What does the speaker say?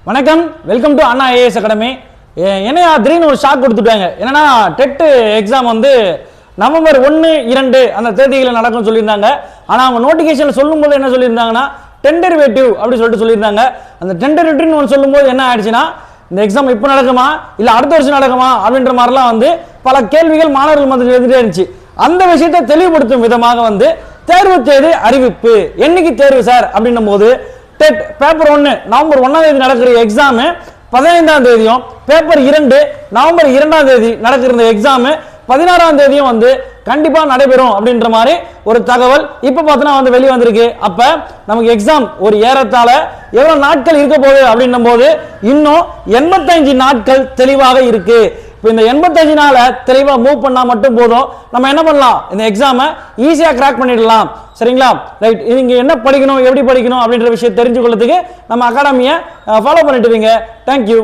வணக்கம், welcome to Anna IAS academy. என்னையா திடீர்னு ஒரு ஷாக் கொடுத்துட்டாங்க. என்னன்னா டெட் எக்ஸாம் வந்து நவம்பர் 1, 2 அந்த தேதிகளில் நடக்கும்னு சொல்லியிருந்தாங்க. ஆனால் அவங்க நோட்டிஃபிகேஷனில் சொல்லும்போது என்ன சொல்லியிருந்தாங்கன்னா டெண்டரிவேட்டிவ் அப்படி சொல்லிட்டு சொல்லியிருந்தாங்க. அந்த டெண்டரிவேட்டிவ்னு ஒன்று சொல்லும்போது என்ன ஆயிடுச்சுன்னா, இந்த எக்ஸாம் இப்போ நடக்குமா இல்லை அடுத்த வருஷம் நடக்குமா அப்படின்ற மாதிரிலாம் வந்து பல கேள்விகள் மாணவர்கள் மத்தியில் எழுதிட்டே இருந்துச்சு. அந்த விஷயத்தை தெளிவுபடுத்தும் விதமாக வந்து தேர்வு தேதி அறிவிப்பு. என்னைக்கு தேர்வு சார் அப்படின்னும் போது டெட் பேப்பர் 1 நவம்பர் 1ஆம் தேதி நடக்கிற எக்ஸாம் 15ஆம் தேதியும், பேப்பர் 2 நவம்பர் 2ஆம் தேதி நடக்கிற எக்ஸாம் 16ஆம் தேதியும் வந்து கண்டிப்பா நடைபெறும் அப்படின்ற மாதிரி ஒரு தகவல் இப்ப பார்த்தா வந்து வெளியே வந்திருக்கு. அப்ப நமக்கு எக்ஸாம் ஒரு ஏறத்தாழ எவ்வளவு நாட்கள் இருக்க போகுது அப்படின்னும் போது இன்னும் 85 நாட்கள் தெளிவாக இருக்கு. இப்போ இந்த 85 நாள தெளிவா மூவ் பண்ணா மட்டும் போதும். நம்ம என்ன பண்ணலாம், இந்த எக்ஸாமை ஈஸியா கிராக் பண்ணிடலாம். சரிங்களா? ரைட். நீங்க என்ன படிக்கணும், எப்படி படிக்கணும் அப்படின்ற விஷயம் தெரிஞ்சுக்கொள்ளதுக்கு நம்ம அகாடமியை ஃபாலோ பண்ணிட்டு இருக்கீங்க. தேங்க்யூ.